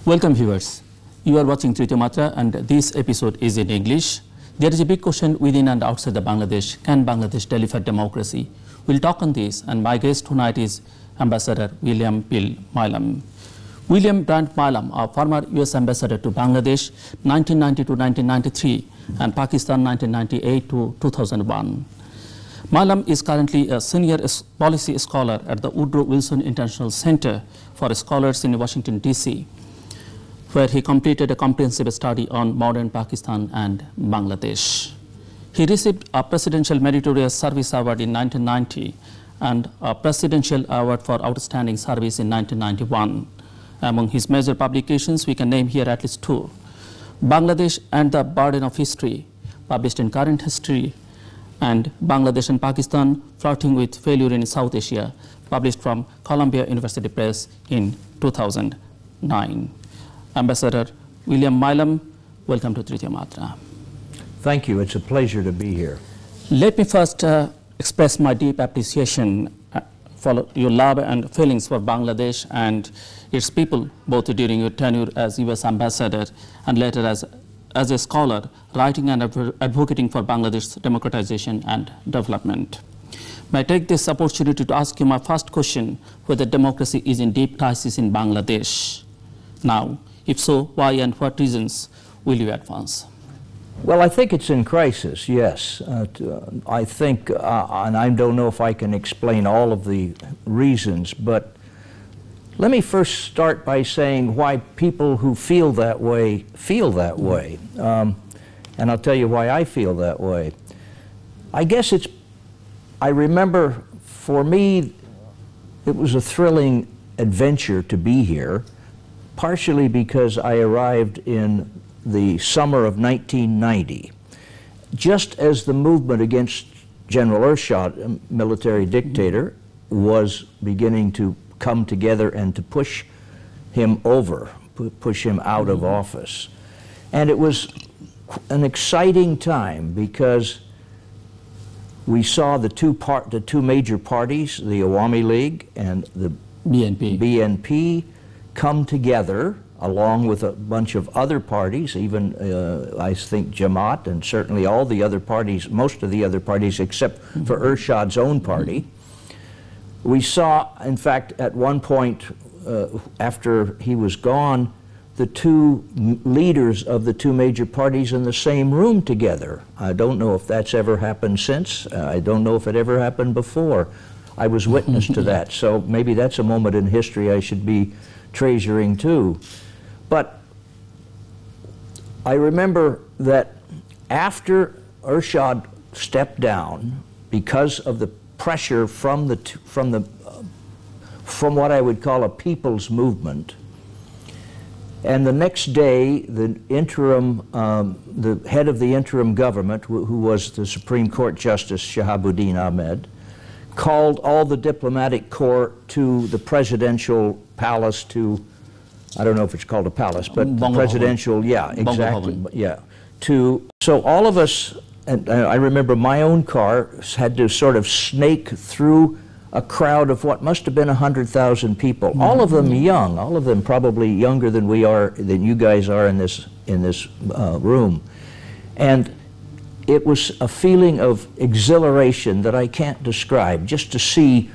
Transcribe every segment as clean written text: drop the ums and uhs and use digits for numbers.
Welcome viewers. You are watching Tritiya Matra and this episode is in English. There is a big question within and outside the Bangladesh. Can Bangladesh deliver democracy? We'll talk on this, and my guest tonight is Ambassador William Bill Milam. William Brand Milam, a former US Ambassador to Bangladesh 1990 to 1993 and Pakistan 1998 to 2001. Milam is currently a senior policy scholar at the Woodrow Wilson International Center for Scholars in Washington, D.C., where he completed a comprehensive study on modern Pakistan and Bangladesh. He received a Presidential Meritorious Service Award in 1990 and a Presidential Award for Outstanding Service in 1991. Among his major publications, we can name here at least two: Bangladesh and the Burden of History, published in Current History, and Bangladesh and Pakistan, Flirting with Failure in South Asia, published from Columbia University Press in 2009. Ambassador William Milam, welcome to Tritiya Matra. Thank you. It's a pleasure to be here. Let me first express my deep appreciation for your love and feelings for Bangladesh and its people, both during your tenure as U.S. Ambassador and later as a scholar, writing and advocating for Bangladesh's democratization and development. May I take this opportunity to ask you my first question, whether democracy is in deep crisis in Bangladesh now? If so, why and what reasons will you advance? Well, I think it's in crisis, yes. I think, and I don't know if I can explain all of the reasons, but let me first start by saying why people who feel that way. And I'll tell you why I feel that way. I guess I remember, for me, it was a thrilling adventure to be here, partially because I arrived in the summer of 1990, just as the movement against General Ershad, a military dictator, was beginning to come together and to push him over, push him out of office. And it was an exciting time because we saw the two major parties, the Awami League and the BNP, come together along with a bunch of other parties, even I think Jamaat and certainly all the other parties, most of the other parties except for Ershad's own party. We saw, in fact, at one point after he was gone, the two leaders of the two major parties in the same room together. I don't know if that's ever happened since. I don't know if it ever happened before. I was witness to that, so maybe that's a moment in history I should be treasuring too. But I remember that after Ershad stepped down, because of the pressure from what I would call a people's movement, and the next day the head of the interim government, who was the Supreme Court Justice Shahabuddin Ahmed, called all the diplomatic corps to the presidential palace to, I don't know if it's called a palace, but the presidential, yeah, exactly, yeah. So all of us, and I remember my own car had to sort of snake through a crowd of what must have been 100,000 people, all of them young, all of them probably younger than you guys are in this room. And it was a feeling of exhilaration that I can't describe, just to see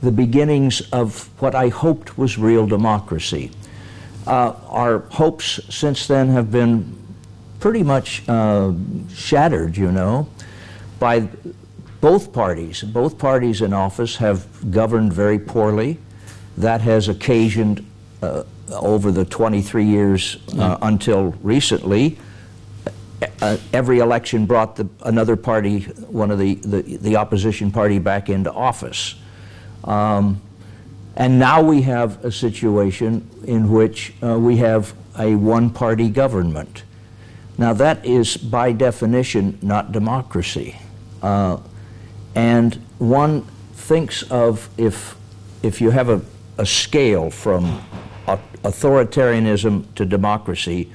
the beginnings of what I hoped was real democracy. Our hopes since then have been pretty much shattered, you know, by both parties. Both parties in office have governed very poorly. That has occasioned, over the 23 years until recently, every election brought another party, one of the opposition party, back into office. And now we have a situation in which we have a one-party government. Now that is by definition not democracy. And one thinks of, if you have a scale from authoritarianism to democracy,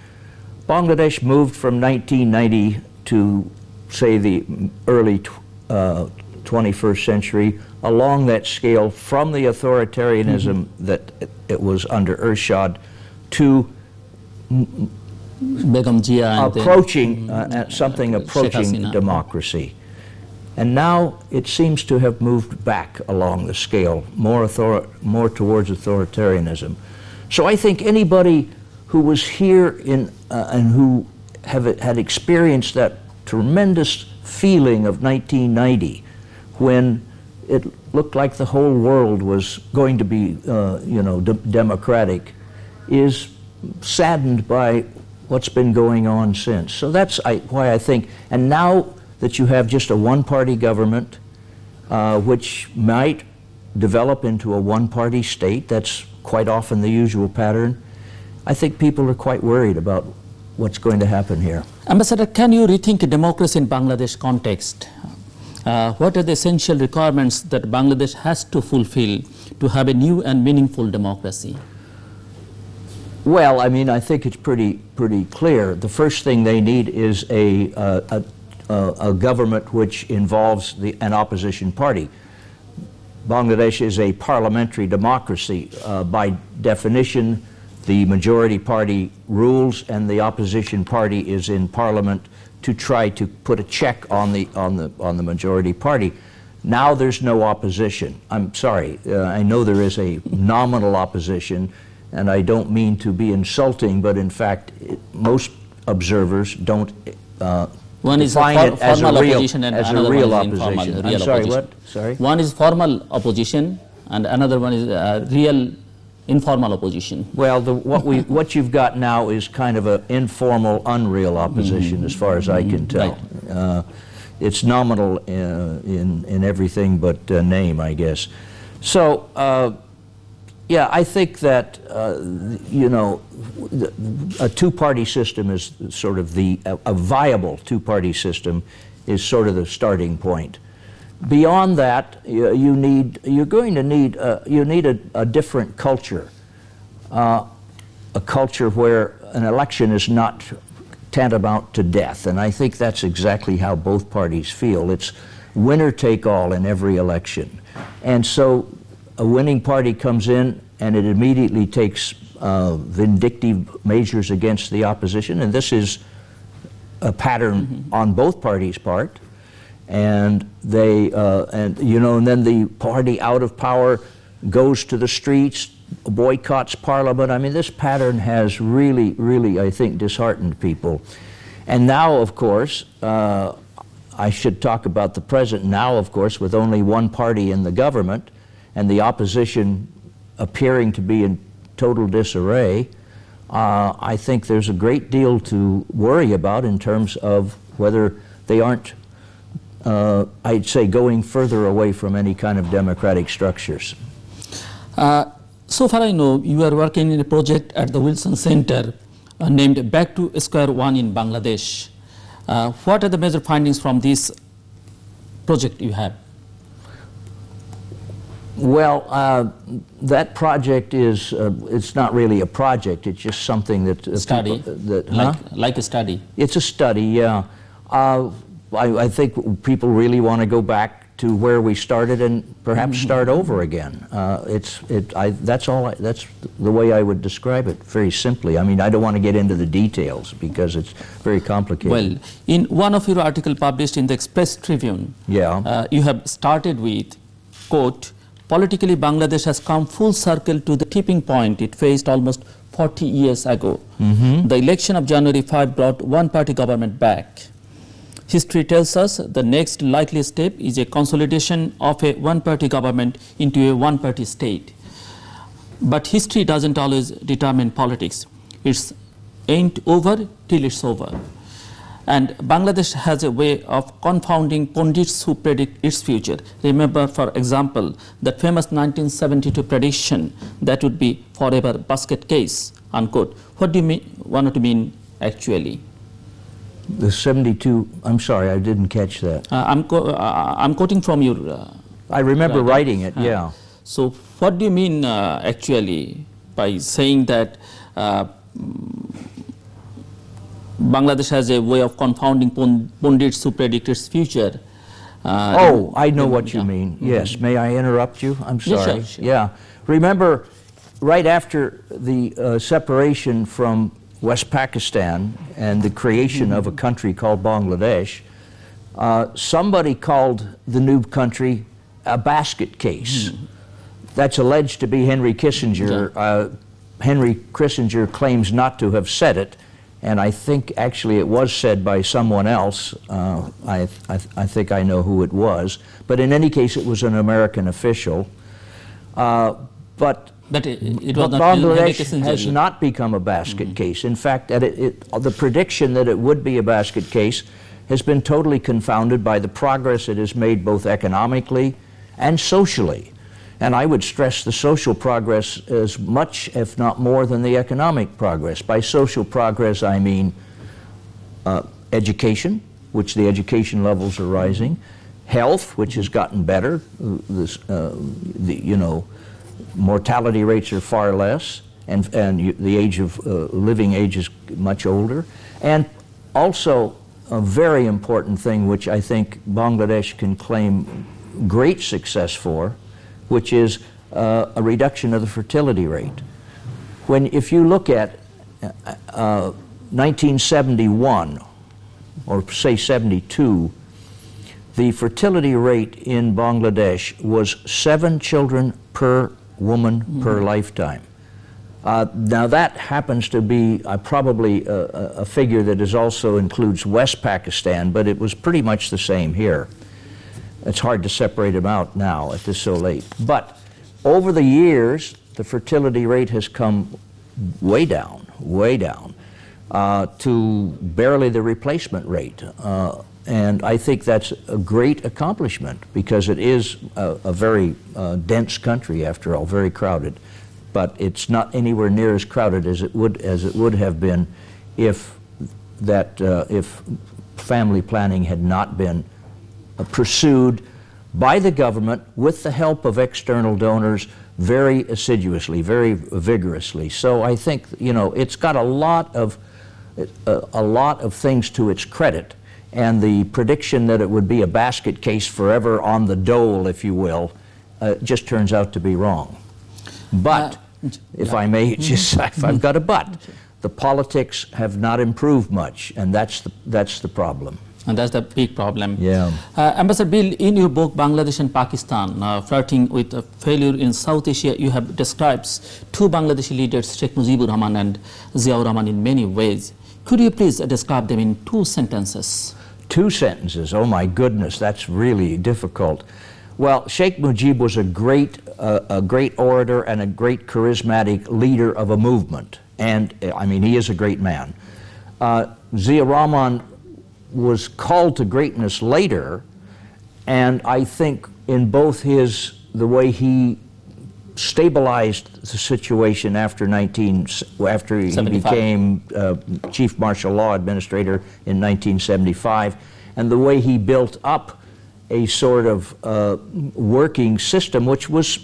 Bangladesh moved from 1990 to, say, the early 21st century along that scale, from the authoritarianism that it was under Ershad to Begum Jia and approaching something Sheikh approaching Hasina. democracy. And now it seems to have moved back along the scale, more towards authoritarianism. So I think anybody who was here and who had experienced that tremendous feeling of 1990, when it looked like the whole world was going to be, democratic, is saddened by what's been going on since. So that's why I think, and now that you have just a one-party government, which might develop into a one-party state, that's quite often the usual pattern, I think people are quite worried about what's going to happen here. Ambassador, can you rethink democracy in Bangladesh context? What are the essential requirements that Bangladesh has to fulfill to have a new and meaningful democracy? Well, I mean, I think it's pretty clear. The first thing they need is a government which involves an opposition party. Bangladesh is a parliamentary democracy. By definition, the majority party rules, and the opposition party is in parliament to try to put a check on the majority party. Now there's no opposition. I'm sorry. I know there is a nominal opposition, and I don't mean to be insulting, but in fact, most observers don't one is define it as a real opposition and as a another real one is opposition. informal, I'm sorry, opposition. what? Sorry? One is formal opposition and another one is real informal opposition. Well, what you've got now is kind of an informal, unreal opposition, as far as I can tell. Right. It's nominal in everything but name, I guess. So, yeah, I think that a two-party system is sort of a viable two-party system is sort of the starting point. Beyond that, you need a different culture, a culture where an election is not tantamount to death, and I think that's exactly how both parties feel. It's winner take all in every election, and so a winning party comes in and it immediately takes vindictive measures against the opposition, and this is a pattern on both parties' part. And and then the party out of power goes to the streets, boycotts parliament. I mean, this pattern has really, I think, disheartened people. And now, of course, I should talk about the present. Now, of course, with only one party in the government and the opposition appearing to be in total disarray, I think there's a great deal to worry about in terms of whether they aren't I'd say going further away from any kind of democratic structures. So far I know you are working in a project at the Wilson Center named Back to Square One in Bangladesh. What are the major findings from this project you have? Well, that project is, it's not really a project, it's just something that... Study? Like a study? It's a study, yeah. I think people really want to go back to where we started and perhaps start over again. That's the way I would describe it, very simply. I mean, I don't want to get into the details because it's very complicated. Well, in one of your articles published in the Express Tribune, you have started with, quote, "Politically, Bangladesh has come full circle to the tipping point it faced almost 40 years ago. The election of January 5 brought one-party government back. History tells us the next likely step is a consolidation of a one-party government into a one-party state. But history doesn't always determine politics. It's ain't over till it's over. And Bangladesh has a way of confounding pundits who predict its future. Remember, for example, that famous 1972 prediction that would be forever basket case, unquote. What do you want to mean actually? The 72, I'm sorry, I didn't catch that. I'm quoting from your... I remember writing it, yeah. So what do you mean actually by saying that Bangladesh has a way of confounding pundits who predict its future? Oh, I know what you mean. Yes, may I interrupt you? I'm sorry. Yes, sure. Yeah, remember right after the separation from West Pakistan and the creation of a country called Bangladesh, somebody called the new country a basket case. That's alleged to be Henry Kissinger. Henry Kissinger claims not to have said it, and I think actually it was said by someone else. I think I know who it was. But in any case, it was an American official. But Bangladesh has not become a basket case. In fact, the prediction that it would be a basket case has been totally confounded by the progress it has made both economically and socially. And I would stress the social progress as much, if not more, than the economic progress. By social progress, I mean education, which the education levels are rising, health, which has gotten better. Mortality rates are far less, and the age of living age is much older. And also, a very important thing, which I think Bangladesh can claim great success for, which is a reduction of the fertility rate. If you look at 1971, or say 72, the fertility rate in Bangladesh was 7 children per woman per lifetime. Now that happens to be probably a figure that also includes West Pakistan, but it was pretty much the same here. It's hard to separate them out now at this so late. But over the years, the fertility rate has come way down to barely the replacement rate. And I think that's a great accomplishment because it is a very dense country, after all, very crowded. But it's not anywhere near as crowded as it would have been if family planning had not been pursued by the government with the help of external donors very assiduously, very vigorously. So I think, it's got a lot of things to its credit, and the prediction that it would be a basket case forever on the dole, if you will, just turns out to be wrong. But if I may, if I've got a but, the politics have not improved much, and that's the problem. And that's the big problem. Yeah. Ambassador Bill, in your book, Bangladesh and Pakistan, Flirting with Failure in South Asia, you have described 2 Bangladeshi leaders, Sheikh Mujibur Rahman and Ziaur Rahman, in many ways. Could you please describe them in 2 sentences? 2 sentences? Oh my goodness, that's really difficult. Well, Sheikh Mujib was a great orator and a great charismatic leader of a movement. And, I mean, he is a great man. Ziaur Rahman was called to greatness later, and I think in both the way he stabilized the situation after he became Chief Martial Law Administrator in 1975, and the way he built up a sort of working system which was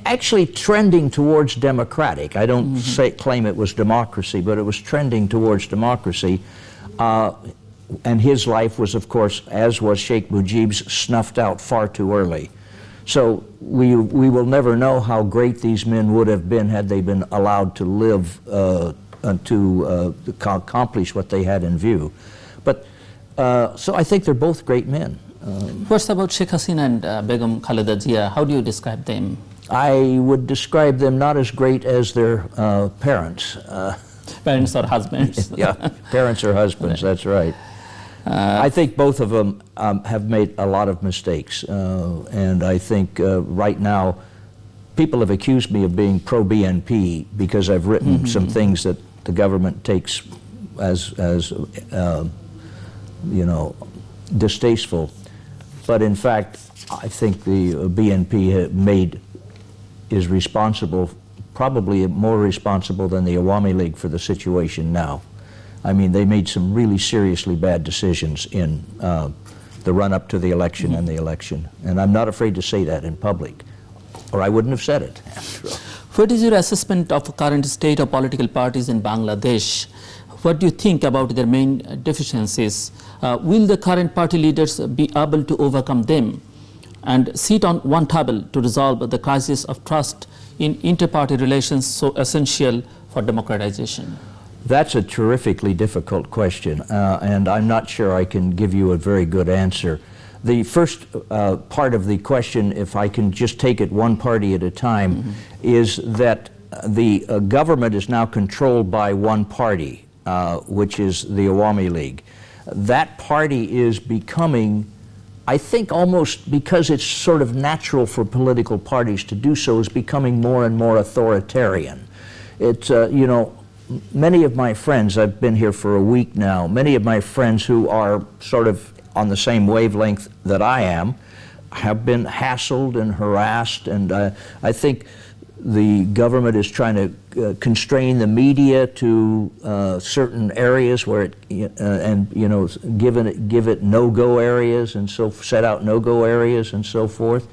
actually trending towards democratic. I don't claim it was democracy, but it was trending towards democracy. And his life was, of course, as was Sheikh Mujib's, snuffed out far too early. So we will never know how great these men would have been had they been allowed to live to accomplish what they had in view. But so I think they're both great men. What's about Sheikh Hasina and Begum Khaleda Zia? How do you describe them? I would describe them not as great as their parents. Parents or husbands. Yeah, parents or husbands, that's right. I think both of them have made a lot of mistakes. And I think right now, people have accused me of being pro-BNP because I've written some things that the government takes as distasteful. But in fact, I think the BNP is responsible, probably more responsible than the Awami League for the situation now. I mean, they made some really seriously bad decisions in the run-up to the election and the election. And I'm not afraid to say that in public, or I wouldn't have said it. What is your assessment of the current state of political parties in Bangladesh? What do you think about their main deficiencies? Will the current party leaders be able to overcome them and sit on one table to resolve the crisis of trust in inter-party relations so essential for democratization? That's a terrifically difficult question, and I'm not sure I can give you a very good answer. The first part of the question, if I can just take it one party at a time, is that the government is now controlled by one party, which is the Awami League. That party is becoming, I think almost because it's sort of natural for political parties to do so, is becoming more and more authoritarian. It's, you know, many of my friends, I've been here for a week now, many of my friends who are sort of on the same wavelength that I am have been hassled and harassed, and I think the government is trying to constrain the media to certain areas where it, and you know, give it no-go areas, and so set out no-go areas and so forth.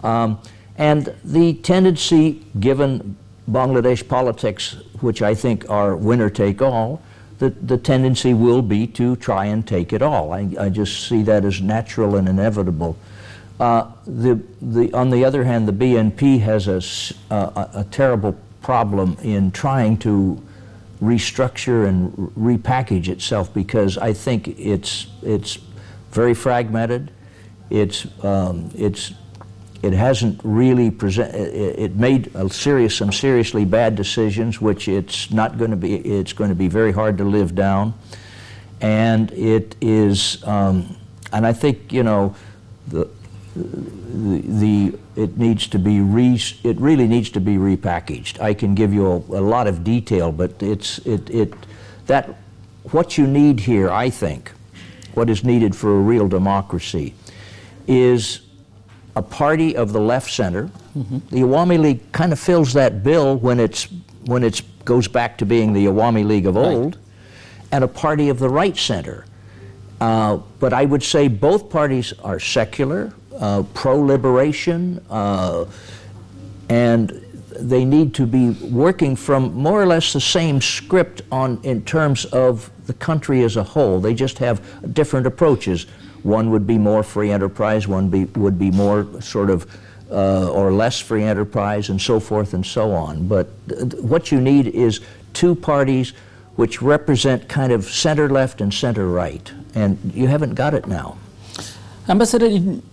And the tendency, given Bangladesh politics, which I think are winner-take-all, the tendency will be to try and take it all. I just see that as natural and inevitable. On the other hand, the BNP has a terrible problem in trying to restructure and repackage itself, because I think it's very fragmented. It hasn't really it made some seriously bad decisions, which it's going to be very hard to live down. And it is, and I think, you know, it needs to be it really needs to be repackaged. I can give you a lot of detail, but what you need here, I think, what is needed for a real democracy is a party of the left center. The Awami League kind of fills that bill when it goes back to being the Awami League of old, and a party of the right center. But I would say both parties are secular, pro-liberation, and they need to be working from more or less the same script in terms of the country as a whole. They just have different approaches. One would be more free enterprise, one would be more sort of, or less free enterprise, and so forth and so on. But what you need is two parties which represent kind of center-left and center-right, and you haven't got it now. Ambassador,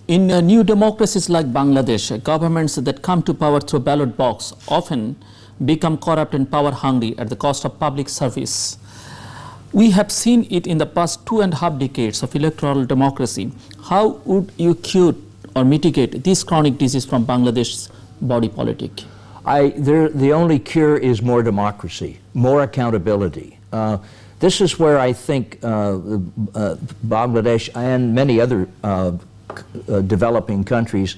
in new democracies like Bangladesh, governments that come to power through ballot box often become corrupt and power-hungry at the cost of public service. We have seen it in the past 2.5 decades of electoral democracy. How would you cure or mitigate this chronic disease from Bangladesh's body politic? The only cure is more democracy, more accountability. This is where I think Bangladesh and many other developing countries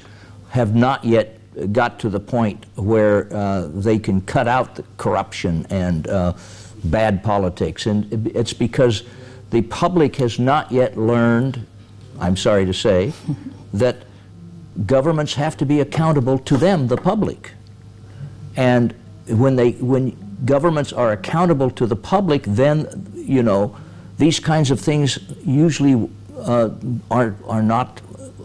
have not yet got to the point where they can cut out the corruption and bad politics. And it's because the public has not yet learned, I'm sorry to say, that governments have to be accountable to them, the public. And when governments are accountable to the public, then, you know, these kinds of things usually are not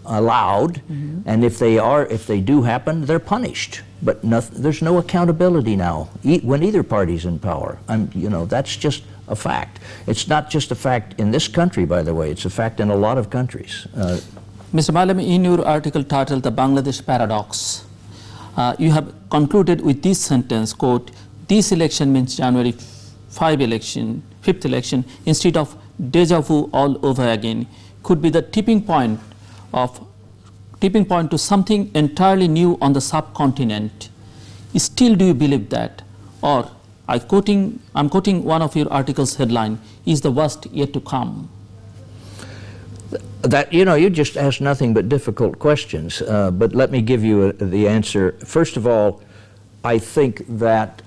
allowed, and if they do happen, they're punished. But there's no accountability now when either party's in power. You know, that's just a fact. It's not just a fact in this country, by the way. It's a fact in a lot of countries. Mr. Malam, in your article titled "The Bangladesh Paradox," you have concluded with this sentence, quote, "This election means January 5th election, instead of deja vu all over again, could be the tipping point to something entirely new on the subcontinent. Still, do you believe that? Or, I'm quoting one of your article's headline, is the worst yet to come?" That, you know, you just ask nothing but difficult questions, but let me give you the answer. First of all, I think that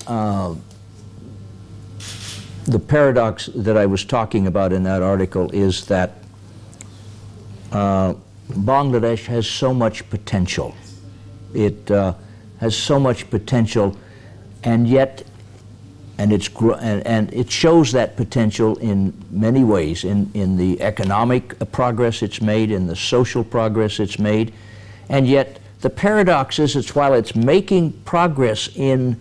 the paradox that I was talking about in that article is that Bangladesh has so much potential. It has so much potential, and yet, and it shows that potential in many ways, in the economic progress it's made, in the social progress it's made, and yet the paradox is while it's making progress in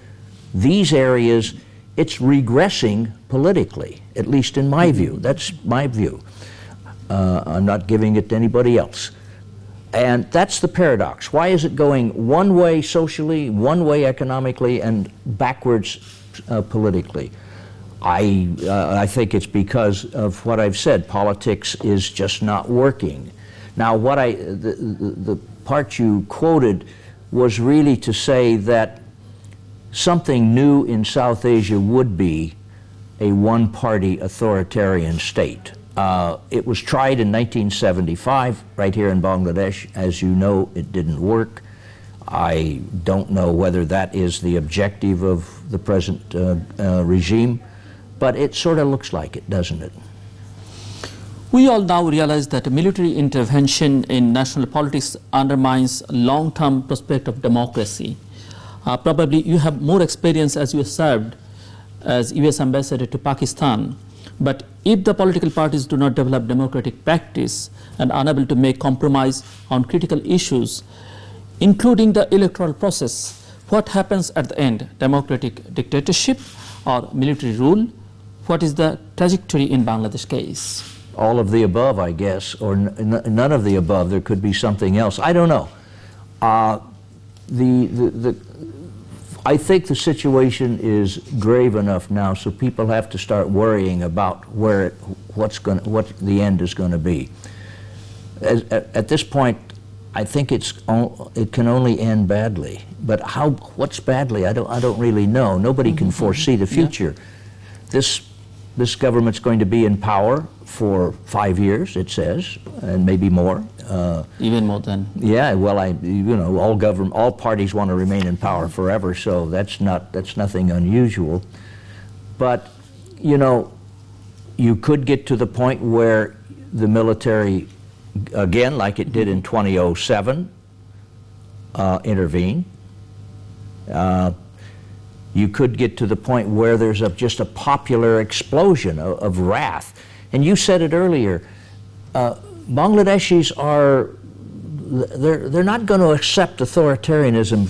these areas, it's regressing politically, at least in my view. That's my view. I'm not giving it to anybody else. And that's the paradox. Why is it going one way socially, one way economically, and backwards politically? I think it's because of what I've said. Politics is just not working. Now, the part you quoted was really to say that something new in South Asia would be a one-party authoritarian state. It was tried in 1975 right here in Bangladesh. As you know, it didn't work. I don't know whether that is the objective of the present regime, but it sort of looks like it, doesn't it? We all now realize that military intervention in national politics undermines long-term prospect of democracy. Probably you have more experience as you served as U.S. ambassador to Pakistan. But if the political parties do not develop democratic practice and are unable to make compromise on critical issues, including the electoral process, what happens at the end? Democratic dictatorship or military rule? What is the trajectory in Bangladesh case? All of the above, I guess, or none of the above. There could be something else. I don't know. I think the situation is grave enough now, so people have to start worrying about what the end is going to be. At this point, I think it can only end badly. But what's badly? I don't really know. Nobody can foresee the future. Yeah. This government's going to be in power for 5 years, it says, and maybe more. Even more than. Yeah, well, all parties want to remain in power forever, so that's nothing unusual. But you could get to the point where the military, again, like it did in 2007, intervene. You could get to the point where there's just a popular explosion of wrath. And you said it earlier, Bangladeshis they're not going to accept authoritarianism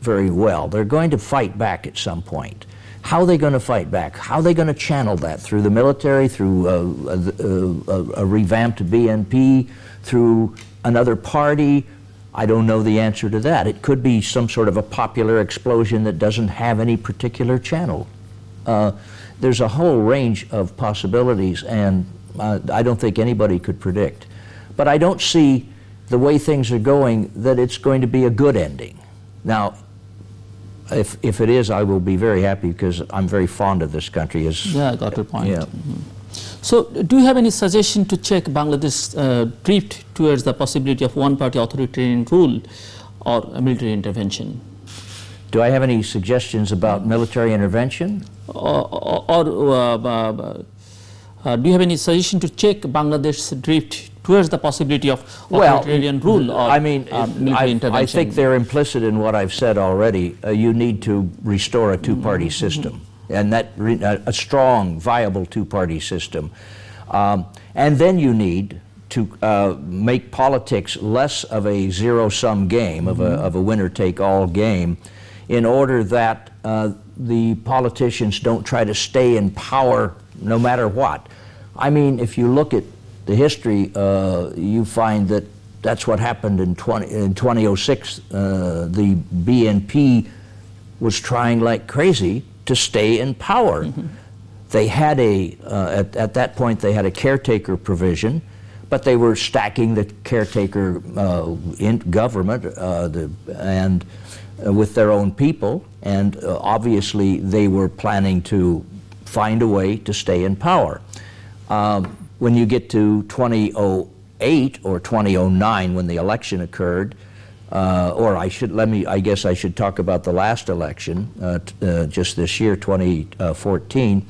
very well. They're going to fight back at some point. How are they going to fight back? How are they going to channel that? Through the military, through a revamped BNP, through another party? I don't know the answer to that. It could be some sort of a popular explosion that doesn't have any particular channel. There's a whole range of possibilities, and I don't think anybody could predict. But I don't see the way things are going that it's going to be a good ending. Now, if it is, I will be very happy because I'm very fond of this country. Yeah, I got your point. Yeah. So, do you have any suggestion to check Bangladesh's drift towards the possibility of one-party authoritarian rule or a military intervention? Do I have any suggestions about military intervention? Or do you have any suggestion to check Bangladesh's drift towards the possibility of authoritarian rule or military intervention? I think they're implicit in what I've said already. You need to restore a two-party system, and a strong, viable two-party system. And then you need to make politics less of a zero-sum game, of a winner-take-all game, in order that the politicians don't try to stay in power no matter what. I mean, if you look at the history, you find that that's what happened in 2006. The BNP was trying like crazy to stay in power. They had at that point, they had a caretaker provision, but they were stacking the caretaker in government and with their own people, and obviously they were planning to find a way to stay in power. When you get to 2008 or 2009, when the election occurred, I guess I should talk about the last election, just this year, 2014.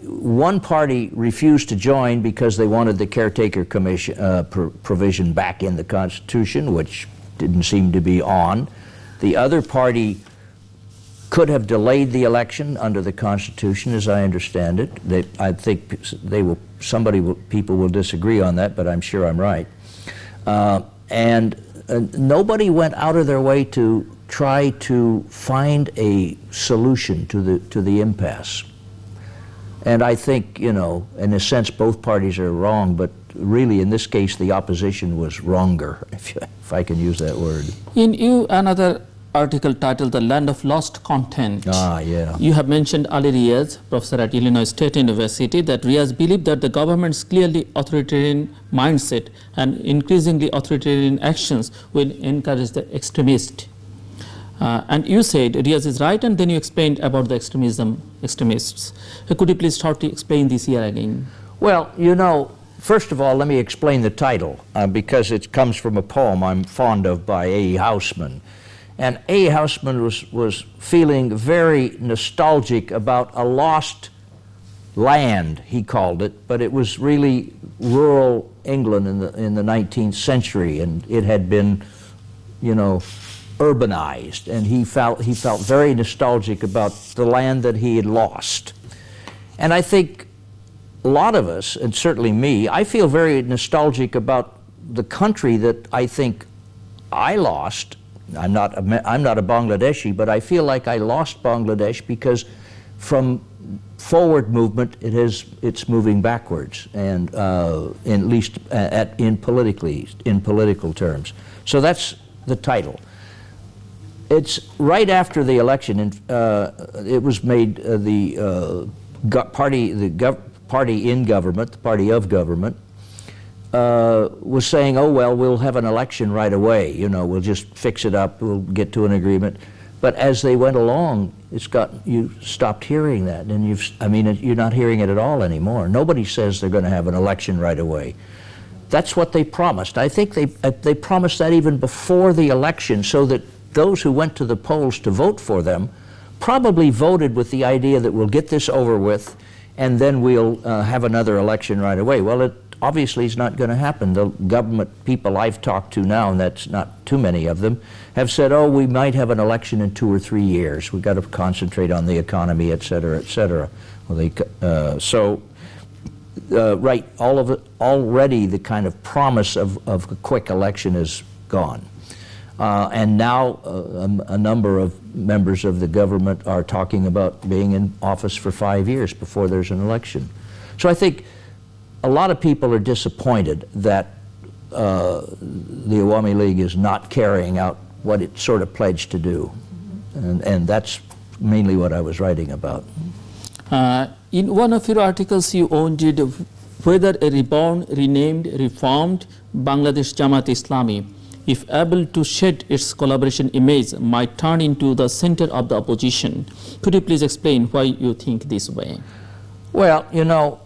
One party refused to join because they wanted the caretaker commission provision back in the Constitution, which didn't seem to be on. The other party could have delayed the election under the Constitution, as I understand it. I think people will disagree on that, but I'm sure I'm right. And nobody went out of their way to try to find a solution to the impasse. And I think, you know, in a sense, both parties are wrong, but really, in this case, the opposition was wronger, if I can use that word. In another article titled "The Land of Lost Content," you have mentioned Ali Riaz, professor at Illinois State University, that Riaz believed that the government's clearly authoritarian mindset and increasingly authoritarian actions will encourage the extremist. And you said Riaz is right, and then you explained about the extremists. Could you please start to explain this here again? Well, you know, first of all, let me explain the title, because it comes from a poem I'm fond of by A. Housman. And A. Housman was feeling very nostalgic about a lost land, he called it, but it was really rural England in the 19th century, and it had been, you know, urbanized, and he felt very nostalgic about the land that he had lost. And I think a lot of us, and certainly me, I feel very nostalgic about the country that I think I lost. I'm not a Bangladeshi, but I feel like I lost Bangladesh because from forward movement it's moving backwards, and at least in political terms. So that's the title. It's right after the election, and it was made the party in government, the party of government, was saying, oh, well, we'll have an election right away. You know, we'll just fix it up, we'll get to an agreement. But as they went along, you stopped hearing that, and you're not hearing it at all anymore. Nobody says they're going to have an election right away. That's what they promised. I think they promised that even before the election, so that those who went to the polls to vote for them probably voted with the idea that we'll get this over with and then we'll have another election right away. Well, it obviously is not going to happen. The government people I've talked to now, and that's not too many of them, have said, oh, we might have an election in 2 or 3 years. We've got to concentrate on the economy, et cetera, et cetera. Well, right, all of it, already the kind of promise of a quick election is gone. And now a number of members of the government are talking about being in office for 5 years before there's an election. So I think a lot of people are disappointed that the Awami League is not carrying out what it sort of pledged to do. And that's mainly what I was writing about. In one of your articles, you wondered whether a reborn, renamed, reformed Bangladesh Jamaat-e-Islami, if able to shed its collaboration image, might turn into the center of the opposition. Could you please explain why you think this way? Well, you know,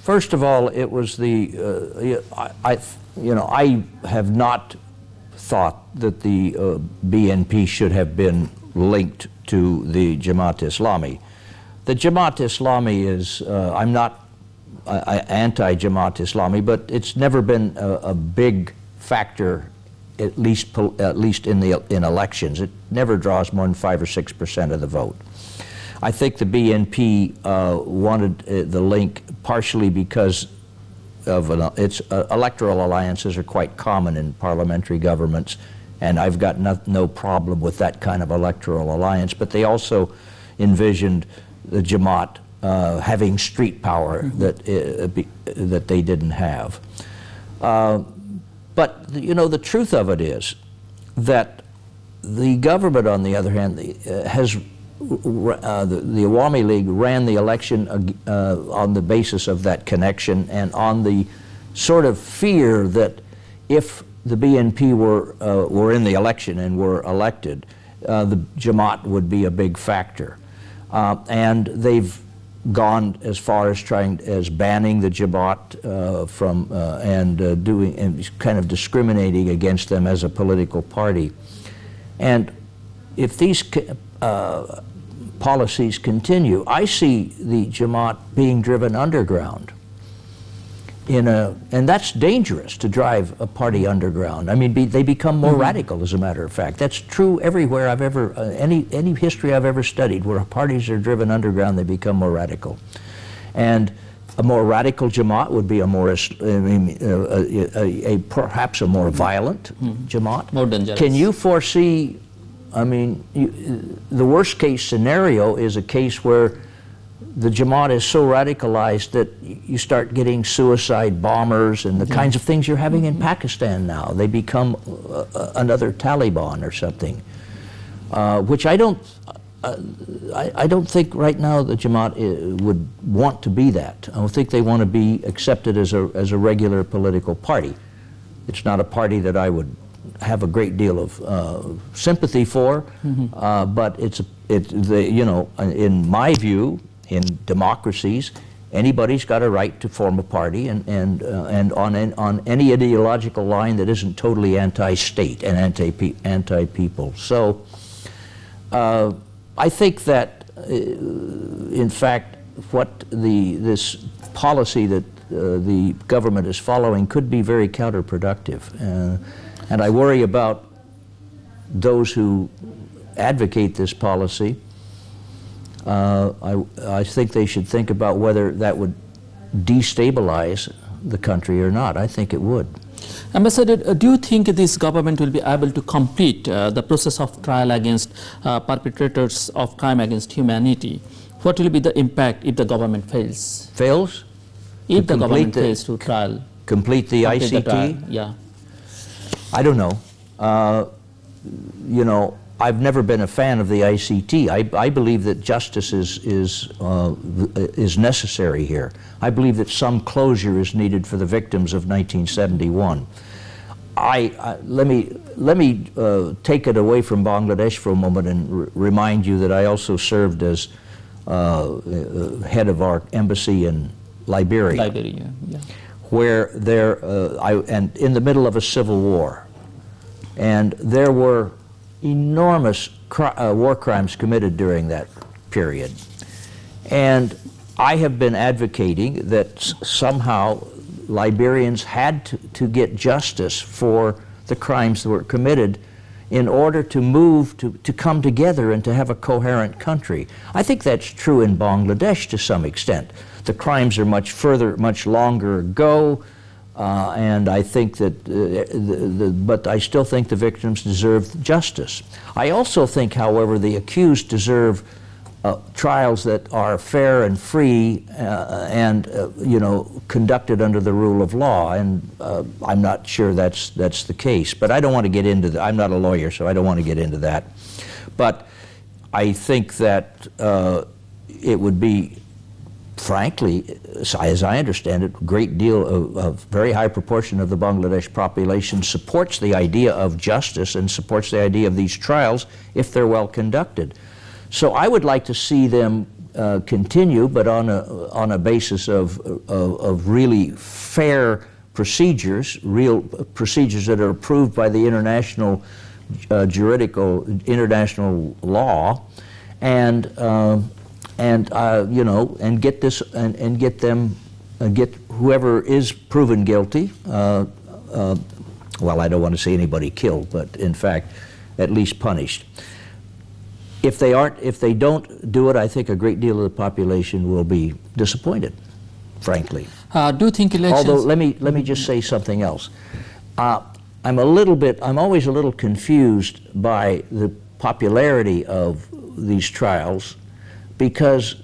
first of all, it was the, I have not thought that the BNP should have been linked to the Jamaat-e-Islami. The Jamaat-e-Islami is, I'm not anti-Jamaat-e-Islami, but it's never been a big factor, at least in elections. It never draws more than 5 or 6% of the vote. I think the BNP wanted the link partially because of its electoral alliances are quite common in parliamentary governments, and I've got no problem with that kind of electoral alliance. But they also envisioned the Jamaat having street power that they didn't have. But you know, the truth of it is that the government, on the other hand, has the Awami League ran the election on the basis of that connection and on the sort of fear that if the BNP were in the election and were elected, the Jamaat would be a big factor. And they've gone as far as banning the Jamaat and kind of discriminating against them as a political party. And if these policies continue, I see the Jamaat being driven underground. And that's dangerous, to drive a party underground. I mean, they become more radical, as a matter of fact. That's true everywhere I've ever, any history I've ever studied, where parties are driven underground, they become more radical. And a more radical Jamaat would be perhaps a more violent Jamaat. More dangerous. Can you foresee I mean, the worst case scenario is a case where the Jamaat is so radicalized that you start getting suicide bombers and the kinds of things you're having in Pakistan now. They become another Taliban or something, which I don't think right now the Jamaat would want to be that. I don't think they want to be accepted as a regular political party. It's not a party that I would have a great deal of sympathy for, but you know, in my view, in democracies, anybody's got a right to form a party, and on any ideological line that isn't totally anti-state and anti-people. So I think that, in fact, what this policy that the government is following could be very counterproductive, and I worry about those who advocate this policy. I think they should think about whether that would destabilize the country or not. I think it would. Ambassador, do you think this government will be able to complete the process of trial against perpetrators of crime against humanity? What will be the impact if the government fails? Fails? If the government fails to trial. Complete the ICT? Yeah. I don't know. You know, I've never been a fan of the ICT. I believe that justice is necessary here. I believe that some closure is needed for the victims of 1971. Let me take it away from Bangladesh for a moment and remind you that I also served as head of our embassy in Liberia. Liberia, yeah. Where and in the middle of a civil war, and there were enormous war crimes committed during that period. And I have been advocating that somehow Liberians had to get justice for the crimes that were committed in order to move, to come together and to have a coherent country. I think that's true in Bangladesh to some extent. The crimes are much longer ago, and I think that, but I still think the victims deserve justice. I also think, however, the accused deserve trials that are fair and free and you know, conducted under the rule of law, and I'm not sure that's the case. But I don't want to get into that. I'm not a lawyer, so I don't want to get into that. But I think that it would be, frankly, as I understand it, a great deal of very high proportion of the Bangladesh population supports the idea of justice and supports the idea of these trials if they're well conducted. So I would like to see them continue, but on a basis of really fair procedures, real procedures that are approved by the international international law, and you know, and get this and get them get whoever is proven guilty. Well, I don't want to say anybody killed, but in fact, at least punished. If they don't do it, I think a great deal of the population will be disappointed, frankly. Do you think elections? Although let me just say something else. I'm always a little confused by the popularity of these trials, because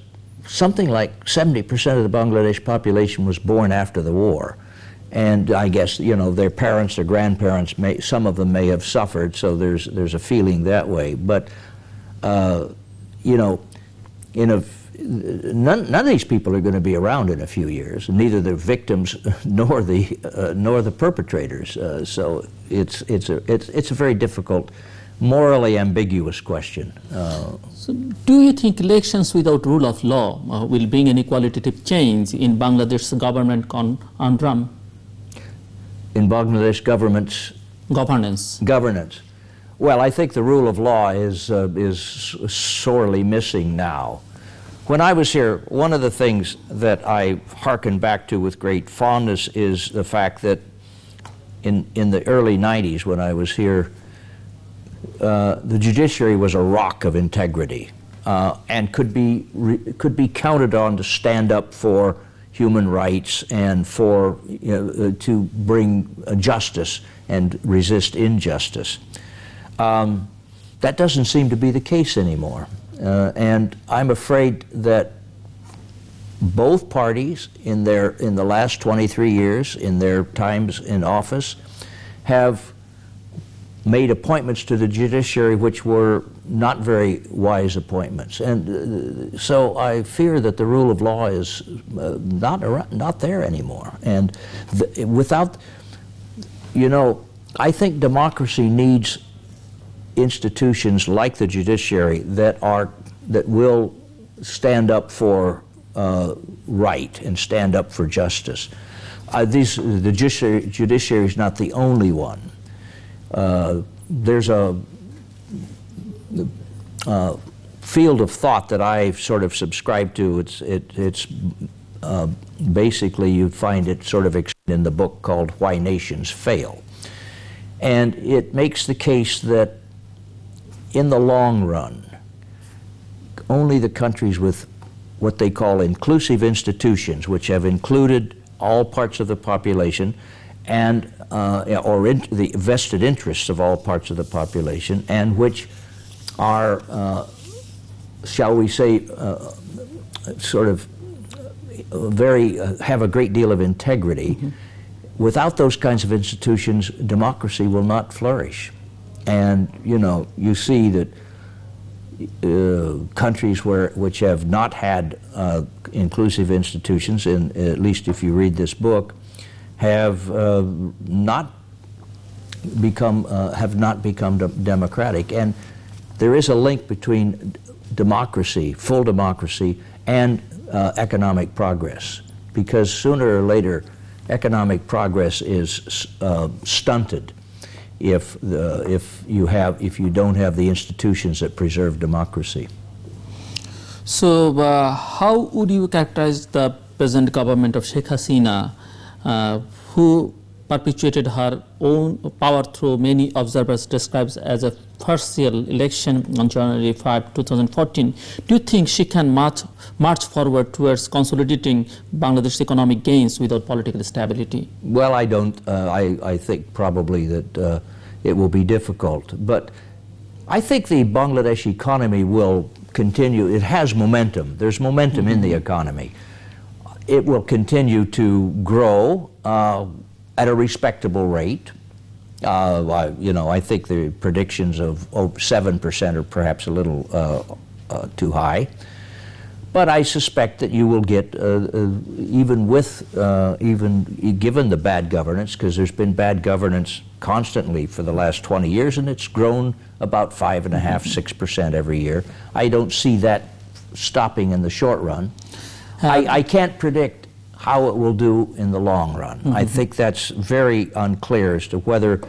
something like 70% of the Bangladesh population was born after the war. And I guess, you know, their parents or grandparents, some of them may have suffered, so there's a feeling that way. But, you know, none of these people are going to be around in a few years, neither the victims nor the perpetrators. So it's a very difficult, morally ambiguous question. So do you think elections without rule of law will bring any qualitative change in Bangladesh's government conundrum? In Bangladesh governance. Well, I think the rule of law is sorely missing now. When I was here, one of the things that I hearken back to with great fondness is the fact that in the early 90s, when I was here, the judiciary was a rock of integrity and could be counted on to stand up for human rights and for to bring justice and resist injustice. that doesn't seem to be the case anymore. And I'm afraid that both parties in the last 23 years, in their times in office, have made appointments to the judiciary which were not very wise appointments. And so I fear that the rule of law is not there anymore. And without, you know, I think democracy needs institutions like the judiciary that will stand up for right and stand up for justice. The judiciary is not the only one. There's a field of thought that I sort of subscribe to. It's basically, you find it sort of in the book called Why Nations Fail. And it makes the case that in the long run, only the countries with what they call inclusive institutions, which have included all parts of the population and the vested interests of all parts of the population, and which are, shall we say, sort of have a great deal of integrity. Mm-hmm. Without those kinds of institutions, democracy will not flourish. And you know, you see that countries which have not had inclusive institutions, and at least if you read this book, have not become democratic. And there is a link between democracy, full democracy, and economic progress, because sooner or later economic progress is stunted if you don't have the institutions that preserve democracy. So how would you characterize the present government of Sheikh Hasina, who perpetuated her own power through many observers describes as a partial election on January 5, 2014? Do you think she can march forward towards consolidating Bangladesh's economic gains without political stability? Well, I don't. I think probably that it will be difficult. But I think the Bangladesh economy will continue. It has momentum. There's momentum in the economy. It will continue to grow at a respectable rate. I think the predictions of 7% are perhaps a little too high. But I suspect that you will get, even given the bad governance, because there's been bad governance constantly for the last 20 years, and it's grown about 5.5%, 6% every year. I don't see that stopping in the short run. I can't predict how it will do in the long run. I think that's very unclear as to whether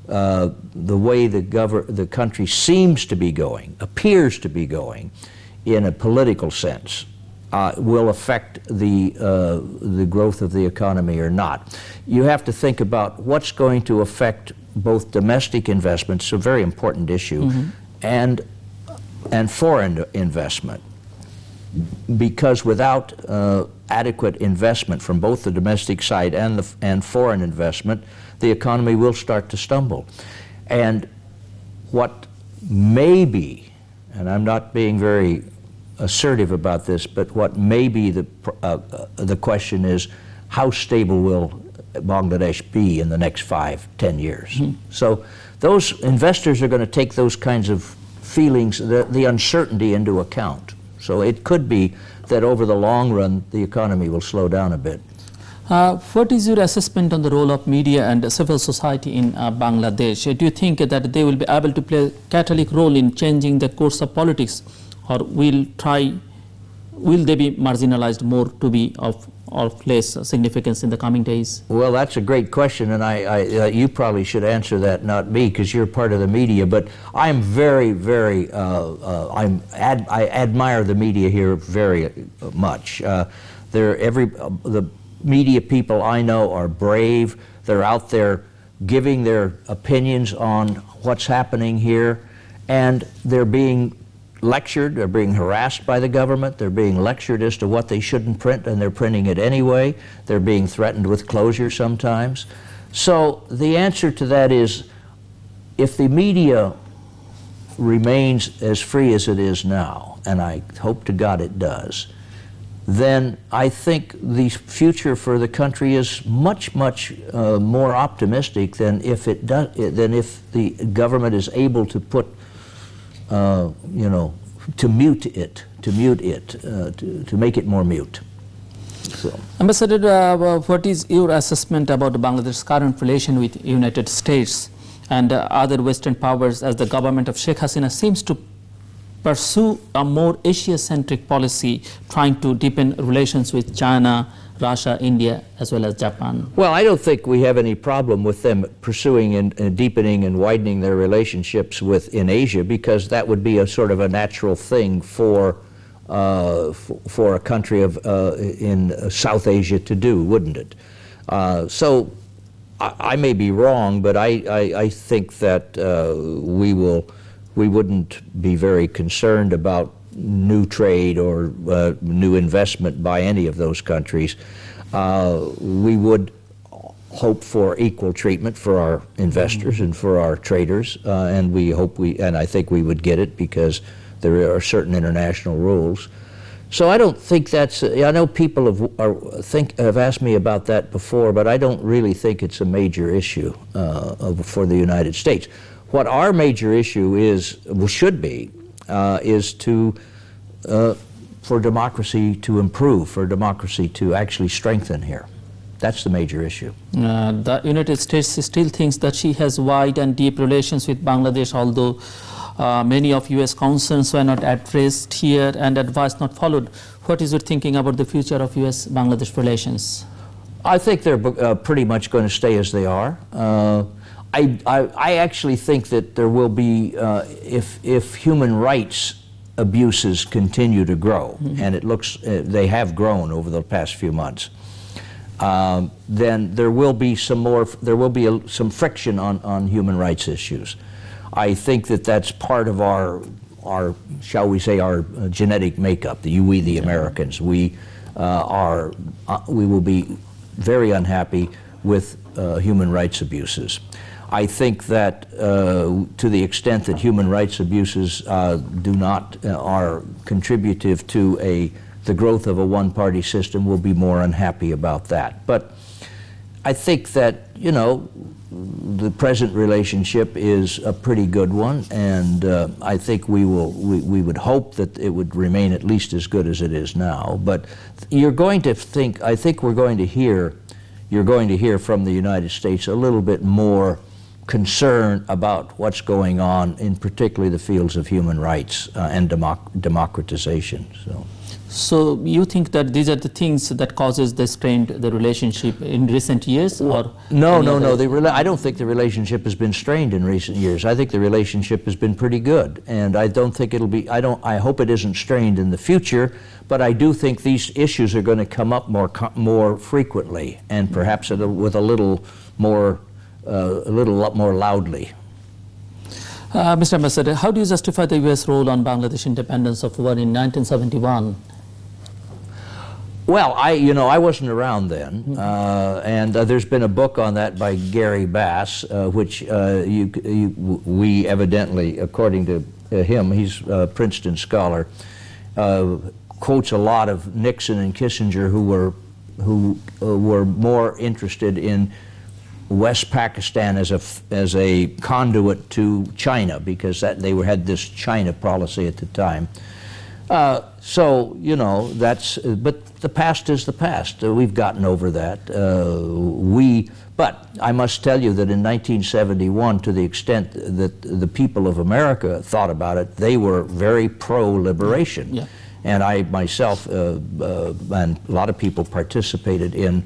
the way the country seems to be going, appears to be going, in a political sense, will affect the growth of the economy or not. You have to think about what's going to affect both domestic investments, a very important issue, and foreign investment. Because without adequate investment from both the domestic side and foreign investment, the economy will start to stumble. And what may be, and I'm not being very assertive about this, but what may be the question is, how stable will Bangladesh be in the next 5-10 years? So those investors are going to take those kinds of feelings, the uncertainty, into account. So it could be that over the long run, the economy will slow down a bit. What is your assessment on the role of media and civil society in Bangladesh? Do you think that they will be able to play a catalytic role in changing the course of politics, or will they be marginalized more to be of less significance in the coming days? Well, that's a great question, and you probably should answer that, not me, because you're part of the media. But I'm very, very, I admire the media here very much. The media people I know are brave. They're out there giving their opinions on what's happening here, and they're being lectured, they're being harassed by the government, they're being lectured as to what they shouldn't print, and they're printing it anyway. They're being threatened with closure sometimes. So the answer to that is, if the media remains as free as it is now, and I hope to God it does, then I think the future for the country is much, much more optimistic than if it does, than if the government is able to put, you know, to make it more mute. So. Ambassador, what is your assessment about Bangladesh's current relation with United States and other Western powers, as the government of Sheikh Hasina seems to pursue a more Asia-centric policy, trying to deepen relations with China, Russia, India, as well as Japan? Well, I don't think we have any problem with them pursuing and deepening and widening their relationships in Asia, because that would be a sort of a natural thing for a country in South Asia to do, wouldn't it? So I may be wrong, but I think that we wouldn't be very concerned about new trade or new investment by any of those countries. We would hope for equal treatment for our investors and for our traders, and I think we would get it, because there are certain international rules. So I don't think that's, I know people have asked me about that before, but I don't really think it's a major issue for the United States. What our major issue should be for democracy to improve, for democracy to actually strengthen here. That's the major issue. The United States still thinks that she has wide and deep relations with Bangladesh, although many of U.S. concerns were not addressed here and advice not followed. What is your thinking about the future of U.S.-Bangladesh relations? I think they're pretty much going to stay as they are. I actually think that there will be, if human rights abuses continue to grow, and it looks they have grown over the past few months, then there will be some friction on human rights issues. I think that that's part of our shall we say, our genetic makeup. We the Americans, we will be very unhappy with human rights abuses. I think that to the extent that human rights abuses are contributive to the growth of a one-party system, we'll be more unhappy about that. But I think that, you know, the present relationship is a pretty good one, and I think we would hope that it would remain at least as good as it is now. But you're going to think, I think you're going to hear from the United States a little bit more concern about what's going on in particularly the fields of human rights and democratization. So you think that these are the things that causes the relationship in recent years, or no? I don't think the relationship has been strained in recent years. I think the relationship has been pretty good, and I don't think it'll be. I hope it isn't strained in the future, but I do think these issues are going to come up more frequently, and perhaps with a little more loudly. Mr. Ambassador, how do you justify the U.S. role on Bangladesh independence of war in 1971? Well, I wasn't around then, and there's been a book on that by Gary Bass, which we evidently, according to him, he's a Princeton scholar, quotes a lot of Nixon and Kissinger, who were more interested in West Pakistan as a conduit to China, because they had this China policy at the time. So, you know, but the past is the past. We've gotten over that. But I must tell you that in 1971, to the extent that the people of America thought about it, they were very pro-liberation. Yeah. And I myself, and a lot of people participated in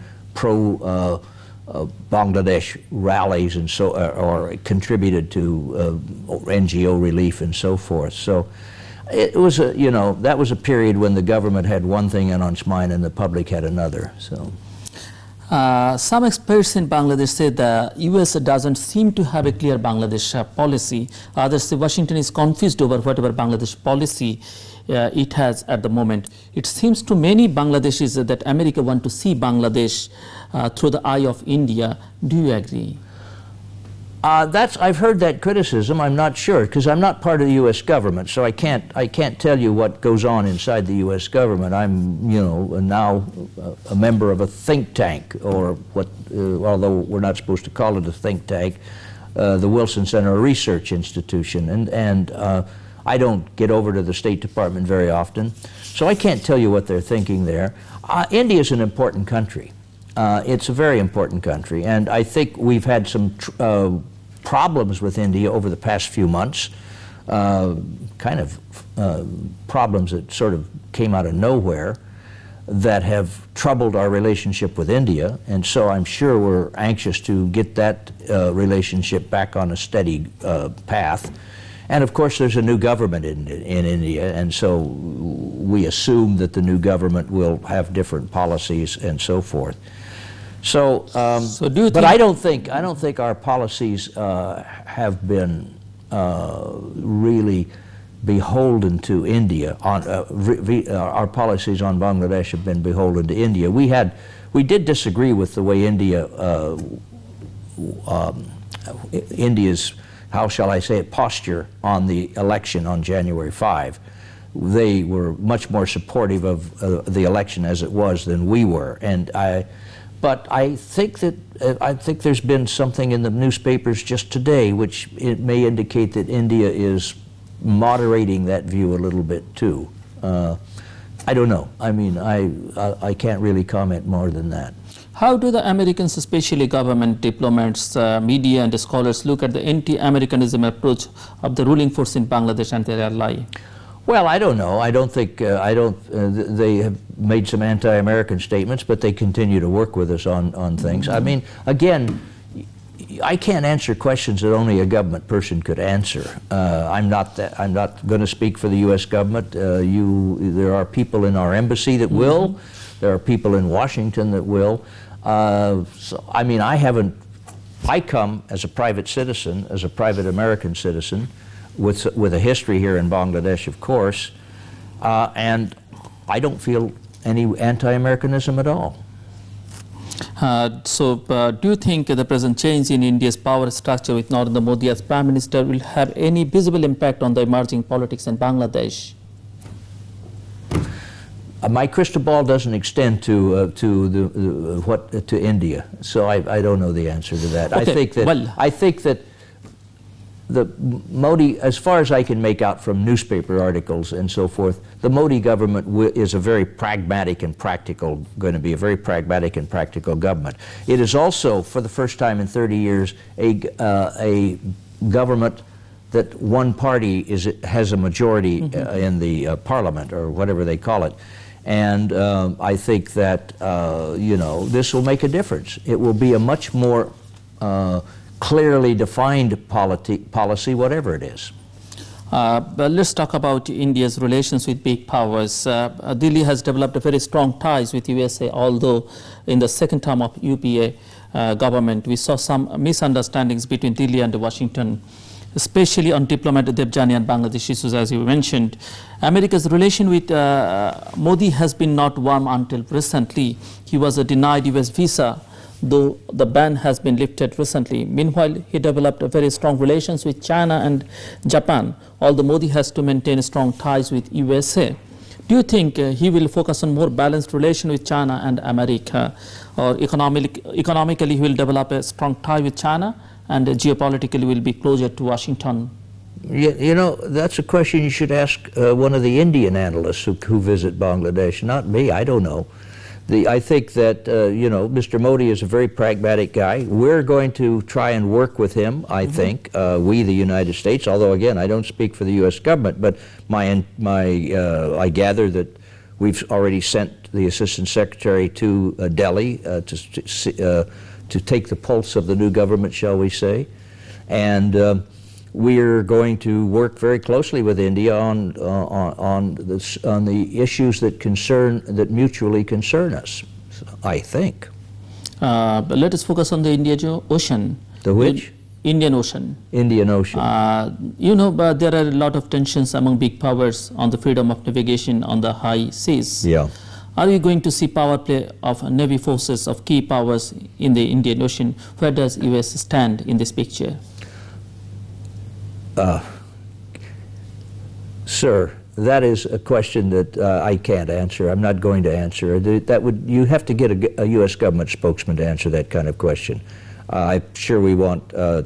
Bangladesh rallies and or contributed to NGO relief and so forth. So it was that was a period when the government had one thing on its mind and the public had another. So some experts in Bangladesh say the U.S. doesn't seem to have a clear Bangladesh policy. Others say Washington is confused over whatever Bangladesh policy it has at the moment. It seems to many Bangladeshis that America want to see Bangladesh through the eye of India. Do you agree? I've heard that criticism. I'm not sure, because I'm not part of the U.S. government, so I can't tell you what goes on inside the U.S. government. I'm, you know, now a member of a think tank, or what, although we're not supposed to call it a think tank, the Wilson Center Research Institution, and I don't get over to the State Department very often, so I can't tell you what they're thinking there. India is an important country. It's a very important country, and I think we've had some problems with India over the past few months, kind of problems that sort of came out of nowhere that have troubled our relationship with India, and so I'm sure we're anxious to get that relationship back on a steady path. And of course there's a new government in India, and so we assume that the new government will have different policies and so forth. So, but I don't think our policies have been really beholden to India. Our policies on Bangladesh have been beholden to India. We did disagree with the way India's, how shall I say it, posture on the election on January 5. They were much more supportive of the election as it was than we were, but I think there's been something in the newspapers just today which it may indicate that India is moderating that view a little bit too. I don't know. I mean, I can't really comment more than that. How do the Americans, especially government, diplomats, media and scholars, look at the anti-Americanism approach of the ruling force in Bangladesh and their ally? Well, I don't know. I don't think, they have made some anti-American statements, but they continue to work with us on things. I mean, again, I can't answer questions that only a government person could answer. I'm not going to speak for the U.S. government. There are people in our embassy that will. There are people in Washington that will. So, I mean, I come as a private citizen, as a private American citizen, with a history here in Bangladesh, of course, and I don't feel any anti-Americanism at all. Do you think the present change in India's power structure with Narendra Modi as Prime Minister will have any visible impact on the emerging politics in Bangladesh? My crystal ball doesn't extend to India, so I don't know the answer to that. Okay, I think that the Modi, as far as I can make out from newspaper articles and so forth, the Modi government is a very pragmatic and practical, going to be a very pragmatic and practical government. It is also, for the first time in 30 years, a government that one party has a majority in the parliament, or whatever they call it. And I think that, you know, this will make a difference. It will be a much more clearly defined policy, whatever it is. But let's talk about India's relations with big powers. Delhi has developed a very strong ties with USA, although in the second term of UPA government, we saw some misunderstandings between Delhi and Washington, especially on diplomat Debjani and Bangladesh issues, as you mentioned. America's relation with Modi has been not warm until recently. He was denied US visa, though the ban has been lifted recently. Meanwhile, he developed a very strong relations with China and Japan, although Modi has to maintain strong ties with USA. Do you think he will focus on more balanced relation with China and America, or economically he will develop a strong tie with China and geopolitically will be closer to Washington? You know, that's a question you should ask one of the Indian analysts who visit Bangladesh, not me. I don't know. I think that, you know, Mr. Modi is a very pragmatic guy. We're going to try and work with him, I think, we, the United States, although, again, I don't speak for the U.S. government, but I gather that we've already sent the Assistant Secretary to Delhi to take the pulse of the new government, shall we say. And we're going to work very closely with India on the issues that mutually concern us, I think. But let us focus on the Indian Ocean. The which? Indian Ocean. Indian Ocean. You know, but there are a lot of tensions among big powers on the freedom of navigation on the high seas. Yeah. Are we going to see power play of Navy forces of key powers in the Indian Ocean? Where does US stand in this picture? Sir, that is a question that I can't answer. I'm not going to answer. You have to get a U.S. government spokesman to answer that kind of question. I'm sure we want I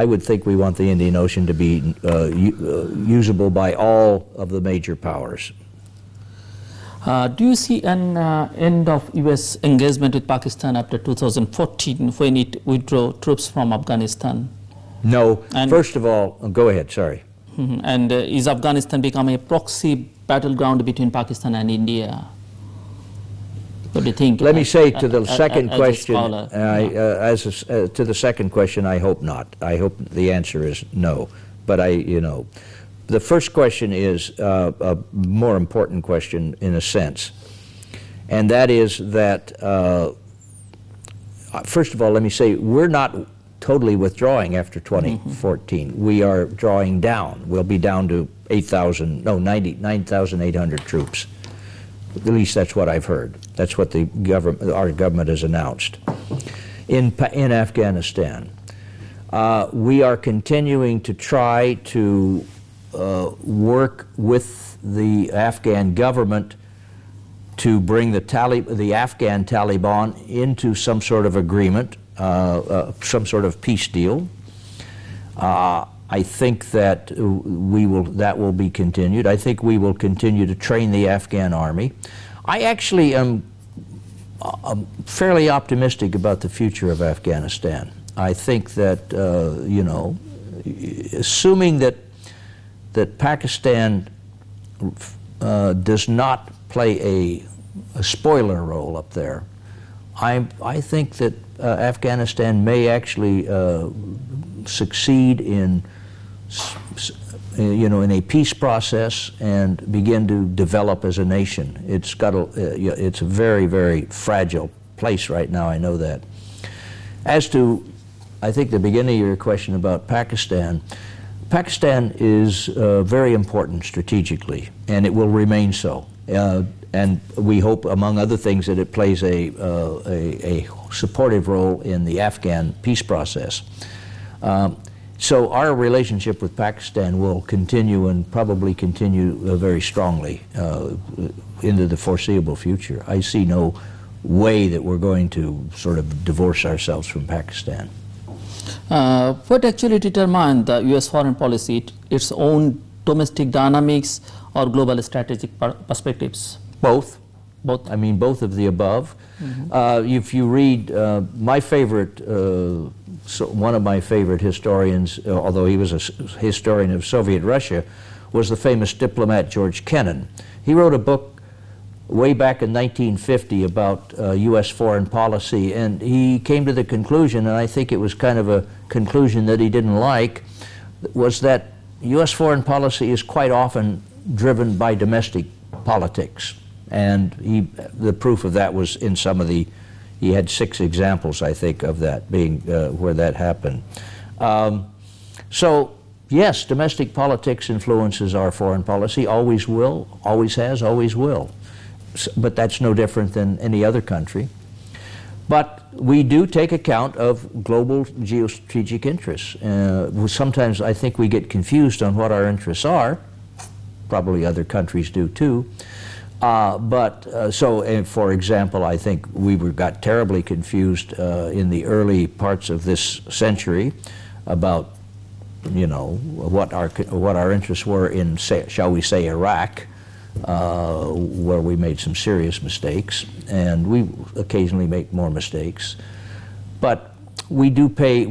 would think we want the Indian Ocean to be usable by all of the major powers. Do you see an end of U.S. engagement with Pakistan after 2014 when it withdrew troops from Afghanistan? No. And first of all, go ahead, sorry. And is Afghanistan becoming a proxy battleground between Pakistan and India? What do you think? Let me say to the second question, to the second question, I hope not. I hope the answer is no. But the first question is a more important question in a sense. And that is that, first of all, let me say, we're not totally withdrawing after 2014. We are drawing down. We'll be down to 9,800 troops. At least that's what I've heard. That's what our government has announced. In Afghanistan, we are continuing to try to work with the Afghan government to bring the Afghan Taliban into some sort of agreement, some sort of peace deal. I think that that will be continued. I think we will continue to train the Afghan army. I actually am fairly optimistic about the future of Afghanistan. I think that, assuming that Pakistan does not play a spoiler role up there, I think that Afghanistan may actually succeed in a peace process and begin to develop as a nation. It's a very, very fragile place right now, I know that. As to, I think, the beginning of your question about Pakistan, Pakistan is very important strategically, and it will remain so. And we hope, among other things, that it plays a supportive role in the Afghan peace process. So our relationship with Pakistan will continue and probably continue very strongly into the foreseeable future. I see no way that we're going to sort of divorce ourselves from Pakistan. What actually determines the U.S. foreign policy, its own domestic dynamics or global strategic perspectives? Both. Both. I mean, both of the above. If you read my favorite, one of my favorite historians, although he was a historian of Soviet Russia, was the famous diplomat George Kennan. He wrote a book way back in 1950 about U.S. foreign policy, and he came to the conclusion, and I think it was kind of a conclusion that he didn't like, was that U.S. foreign policy is quite often driven by domestic politics. And the proof of that was in some of he had 6 examples, I think, of that being where that happened. So, yes, domestic politics influences our foreign policy, always will, always has, always will. But that's no different than any other country. But we do take account of global geostrategic interests. Sometimes I think we get confused on what our interests are. Probably other countries do too. For example, I think we got terribly confused in the early parts of this century about, what our interests were in, shall we say, Iraq, where we made some serious mistakes, and we occasionally make more mistakes. But we do think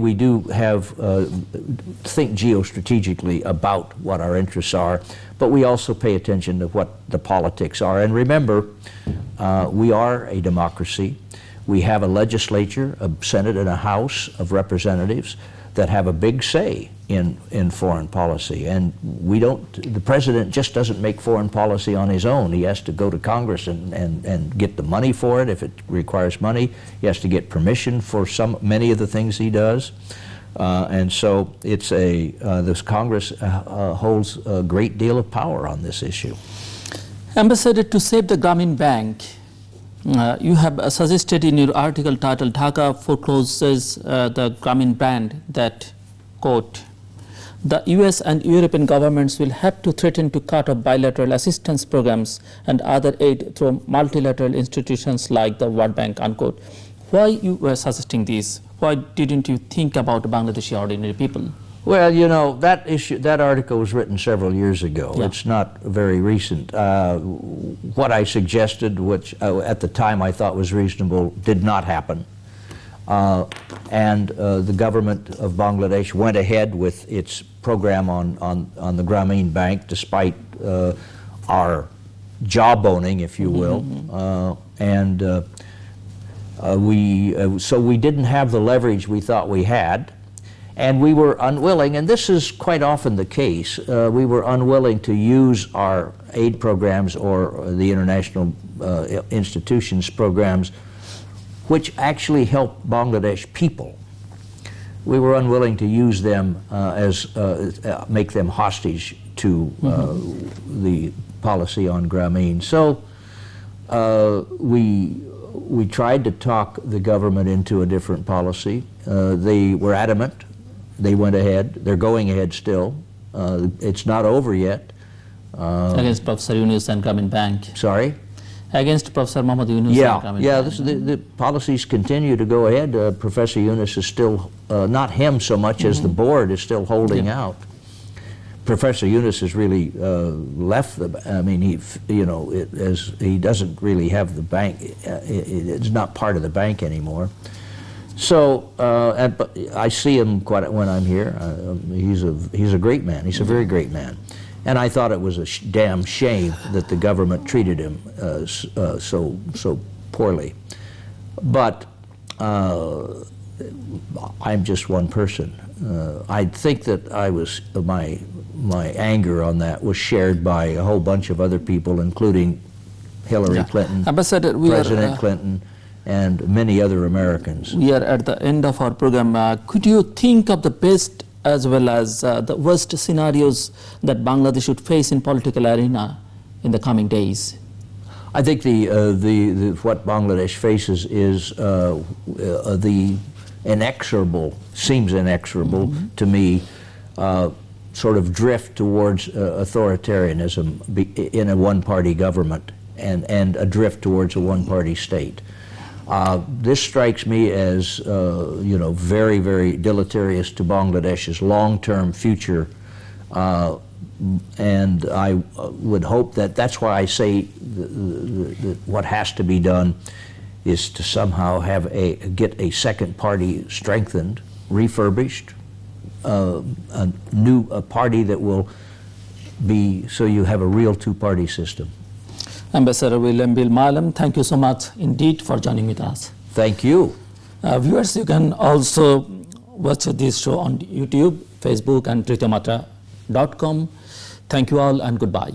geostrategically about what our interests are, but we also pay attention to what the politics are. And remember, we are a democracy. We have a legislature, a Senate, and a House of Representatives that have a big say in foreign policy. And the president just doesn't make foreign policy on his own. He has to go to Congress and get the money for it if it requires money. He has to get permission for many of the things he does. And so this Congress holds a great deal of power on this issue. Ambassador, to save the Grameen Bank, You have suggested in your article titled Dhaka forecloses the Grameen Bank that, quote, the US and European governments will have to threaten to cut off bilateral assistance programs and other aid through multilateral institutions like the World Bank, unquote. Why you were suggesting this? Why didn't you think about Bangladeshi ordinary people? Well, you know, that article was written several years ago. Yeah. It's not very recent. What I suggested, which at the time I thought was reasonable, did not happen. And the government of Bangladesh went ahead with its program on the Grameen Bank, despite our jawboning, if you will. So we didn't have the leverage we thought we had. And we were unwilling, and this is quite often the case, we were unwilling to use our aid programs or the international institutions programs which actually help Bangladesh people. We were unwilling to use them make them hostage to the policy on Grameen. So we tried to talk the government into a different policy. They were adamant. They went ahead. They're going ahead still. It's not over yet. Against Professor Yunus and Grameen Bank. Sorry? Against Professor Muhammad Yunus and Grameen Bank. The policies continue to go ahead. Professor Yunus is still, not him so much as the board is still holding out. Professor Yunus has really left I mean, he doesn't really have the bank. It's not part of the bank anymore. So, but I see him quite when I'm here. He's a great man. He's a very great man. And I thought it was a damn shame that the government treated him so poorly. But I'm just one person. I think that my anger on that was shared by a whole bunch of other people, including Hillary Clinton, Ambassador, President Clinton, and many other Americans. We are at the end of our program. Could you think of the best as well as the worst scenarios that Bangladesh should face in political arena in the coming days? I think what Bangladesh faces is the seems inexorable to me, sort of drift towards authoritarianism in a one-party government and a drift towards a one-party state. This strikes me as, very, very deleterious to Bangladesh's long-term future, and I would hope that's why I say that what has to be done is to somehow get a second party strengthened, refurbished, a party that will be, so you have a real two-party system. Ambassador William Bill Marlam, thank you so much indeed for joining with us. Thank you. Viewers, you can also watch this show on YouTube, Facebook, and trityamatra.com. Thank you all and goodbye.